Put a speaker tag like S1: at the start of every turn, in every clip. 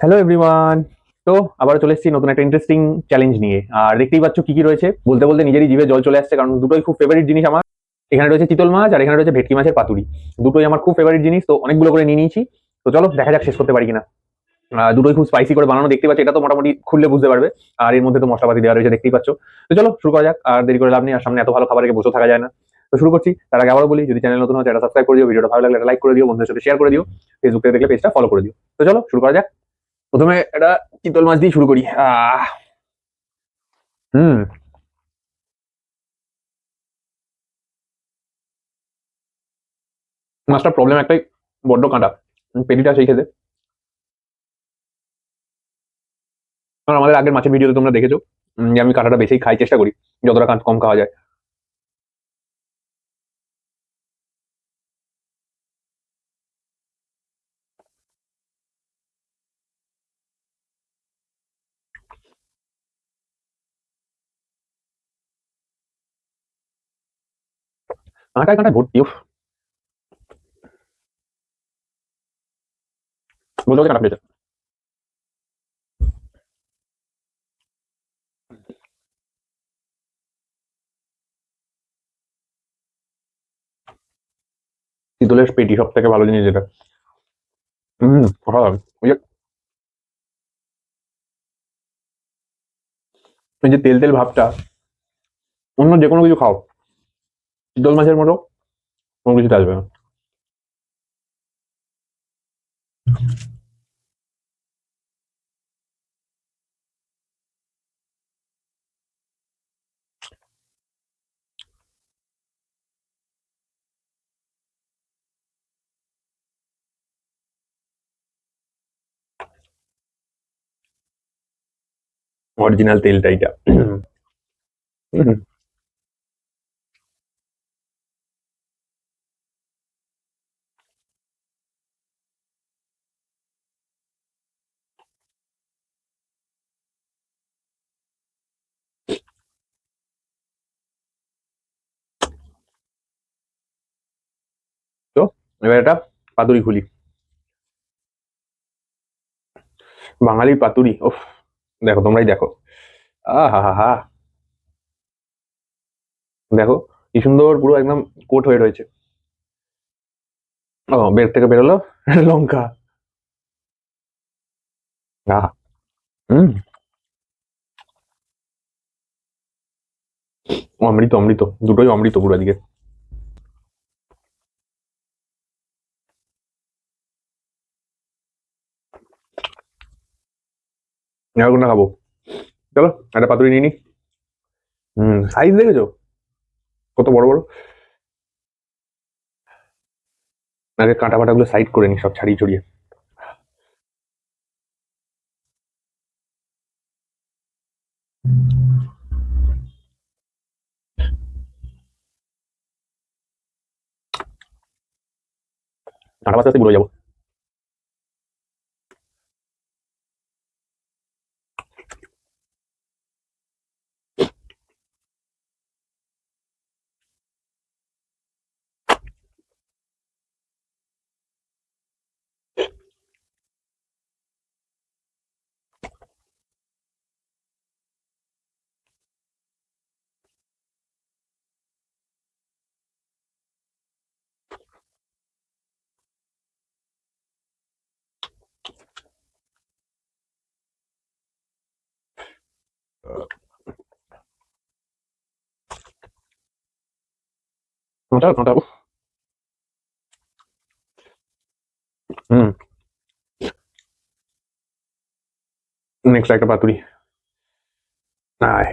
S1: Hello everyone. তো আবার চলে এসেছি নতুন একটা ইন্টারেস্টিং চ্যালেঞ্জ নিয়ে। আর দেখতেই পাচ্ছ কি কি রয়েছে, বলতে বলতে নিজেরই জিভে জল চলে আসছে, কারণ দুটোই খুব ফেভারিট জিনিস আমার। এখানে রয়েছে চিতল মাছ আর এখানে রয়েছে ভেটকি মাছের পাতুরি। দুটোই আমার খুব ফেভারিট জিনিস, তো অনেকগুলো করে নিয়ে নিয়েছি। তো চলো দেখা যাক শেষ করতে পারি কিনা। দুটোই খুব স্পাইসি করে বানানো, দেখতে পাচ্ছ, এটা তো মোটামুটি খুললে বুঝতে পারবে। আর এর মধ্যে তো মশলাপাতি দেওয়া রয়েছে, দেখতেই পাচ্ছ। তো চলো শুরু করা যাক, আর দেরি করে লাভ নেই, আর সামনে এত ভালো খাবার রেখে বসে থাকা যায় না। তো শুরু করছি। তার আগে আবারও বলি, যদি চ্যানেল নতুন হয় এটা সাবস্ক্রাইব করে দিও, ভিডিওটা ভালো লাগলে লাইক করে দিও, বন্ধুদের সাথে শেয়ার করে দিও, ফেসবুক থেকে দেখলে পেজটা ফলো করে দিও। তো চলো শুরু করা যাক। প্রথমে এটা চিতল মাছ দিয়ে শুরু করি। হুম। মাছটার প্রবলেম একটাই, বড্ড কাঁটা। পেটিটা সেই খেতে। কারণ আমাদের আগের মাছের ভিডিওতে তোমরা দেখেছো যে আমি কাঁটাটা বেশি খাই, চেষ্টা করি যতটা কাঁট কম খাওয়া যায়। কাঁটায় কাঁটায় ভর্তি, উফ। বলতে বলতে কাঁটা পেয়েছে। চিতলের পেটি সব থেকে ভালো জিনিস যেটা। অসাধারণ। ওই যে তেল তেল ভাবটা, অন্য যে কোনো কিছু খাও, চিতল মাছের মতো কোনো কিছুতে আসবে না। অরিজিনাল তেলটা এটা। হুম। তো এবার এটা পাতুরি খুলি। বাঙালির পাতুরি, ওফ। দেখো, তোমরাই দেখো। হা হা হা। দেখো কি সুন্দর, পুরো একদম কোট হয়ে রয়েছে। ও, বের থেকে বেরোলো লঙ্কা। আহ। হুম। অমৃত অমৃত, দুটোই অমৃত পুরো দিকে। কোনটা খাবো? চলো একটা পাতুরি নিয়ে নি। সাইজ দেখেছো কত বড় বড়? আগে কাঁটা ফাটা গুলো সাইড করে নি, সব ছাড়িয়ে ছড়িয়ে। কাঁটা বাঁচতে আস্তে বলে যাবো। কাঁটা কাঁটা, উফ। হুম। নেক্সট একটা পাতুরি। আয়।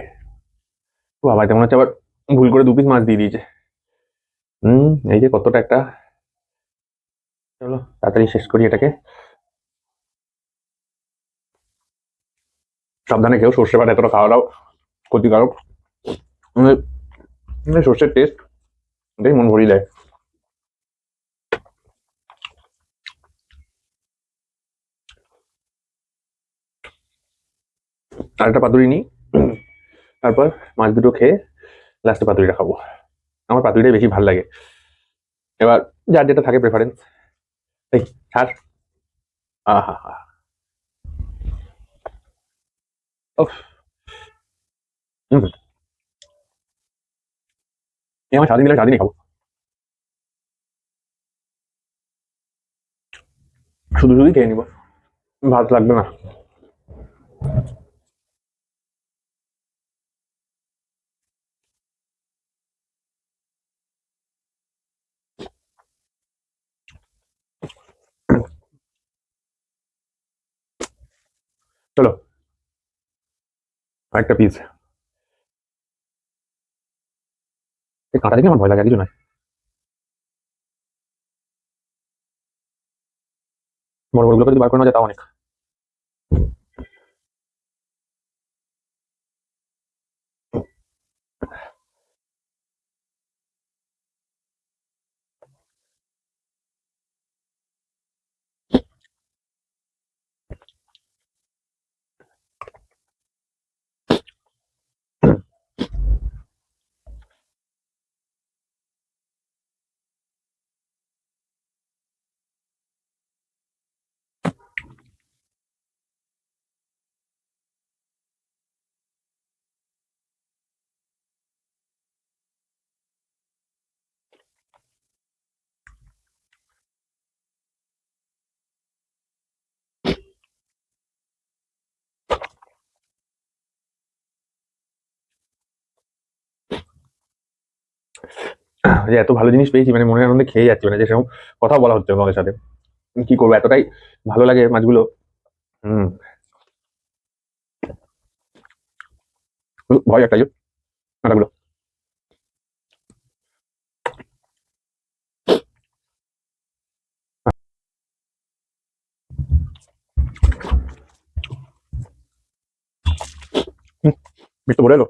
S1: বাবা, এটা মনে হচ্ছে আবার ভুল করে 2 পিস মাছ দিয়ে দিয়েছে। এই যে কতটা একটা। চলো তাড়াতাড়ি শেষ করি এটাকে। সাবধানে কেউ, সর্ষে বাটা এতটা খাওয়াটাও ক্ষতিকারক। উম, সর্ষের টেস্ট এটাই মন ভরিয়ে দেয়। আর একটা পাতুরি নিই, তারপর মাছ দুটো খেয়ে লাস্টে পাতুরিটা খাবো। আমার পাতুরিটাই বেশি ভালো লাগে। এবার যার যেটা থাকে প্রেফারেন্স। এই ছাড়। আহা হা। উফ, হুম, এই আমার সারাদিন গেলে সারাদিনই খাবো, শুধু শুধুই খেয়ে নিবো, ভাত লাগবে না। চলো, আরেকটা পিস। এই কাঁটা দেখে আমার ভয় লাগে, আর কিছু নয়। বড় বড় গুলো যদি বার করানো যায় তাও অনেক। যে এত ভালো জিনিস পেয়েছি, মানে মনের আনন্দে খেয়ে যাচ্ছি, মানে যে সেরকম কথা বলা হচ্ছে না তোমাদের সাথে। কি করবো, এতটাই ভালো লাগে মাছগুলো। হম, ভয় একটা, যে কাঁটাগুলো। পেট তো ভরে এলো।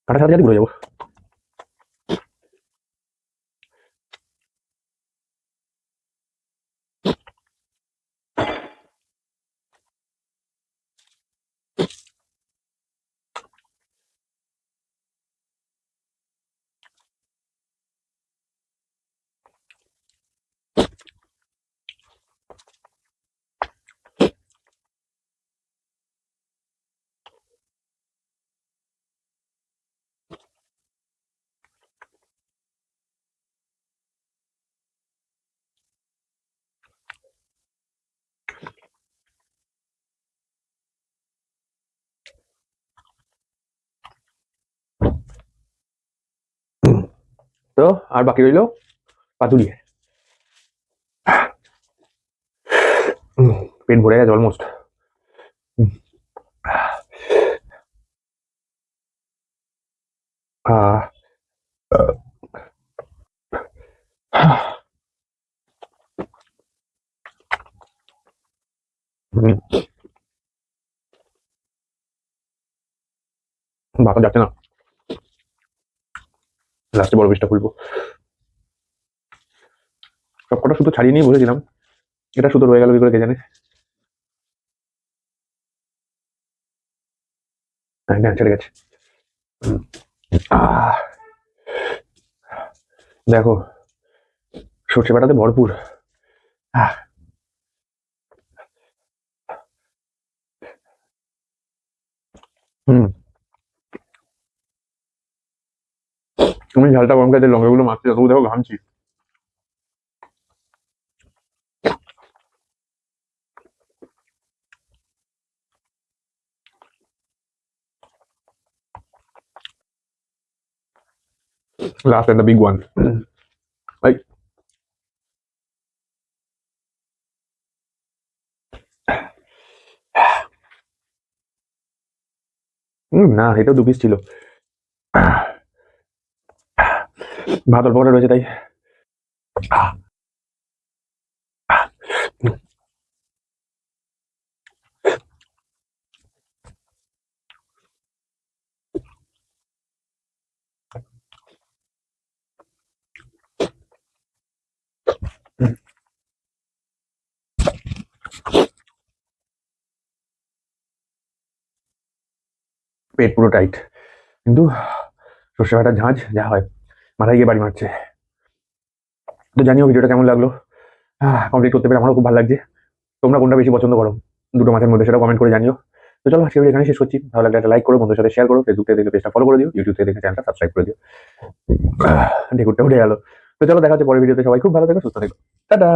S1: কাঁটা সাথে সাথে ঘুরে যাবো। তো আর বাকি রইলো পাতুরি। পেট ভরে গেছে অলমোস্ট। ভাত যাচ্ছে না, লাস্টে বড় পিসটা খুলবো। সবকটা সুতো ছাড়িয়ে নিয়ে বসেছিলাম, এটা সুতো রয়ে গেল কি করে কে জানে। হ্যাঁ, হ্যাঁ, ছেড়ে গেছে। আহ, দেখো, সর্ষে বাটাতে ভরপুর। আহ, হুম, তুমি ঝালটা কম খাইতে লঙ্কাগুলো মারছি, তবু দেখো ঘামছি। Last and the big one. Like, না এটাও 2 পিস ছিল। ভাত অল্প করে রয়েছে তাই। পেট পুরো টাইট, কিন্তু সর্ষে বাটার ঝাঁঝ যা হয় মাথায় গিয়ে বাড়ি মারছে। তো জানিও ভিডিওটা কেমন লাগলো, কমপ্লিট করতে পেরে আমারও খুব ভালো লাগছে। তোমরা কোনটা বেশি পছন্দ করো দুটো মাছের মধ্যে, সেটা কমেন্ট করে জানিও। তো চলো আজকে ভিডিও এখানে শেষ করছি। ভালো লাগলে একটা লাইক করো, বন্ধুদের সাথে শেয়ার করো, ফেসবুক থেকে দেখে পেজটা ফলো করে দিও, ইউটিউব থেকে দেখে চ্যানেলটা সাবস্ক্রাইব করে দিও। ঢেকুরটা উঠে গেল। তো চলো দেখা হচ্ছে পরের ভিডিওতে। সবাই খুব ভালো থেকো, সুস্থ থেকো, টাটা।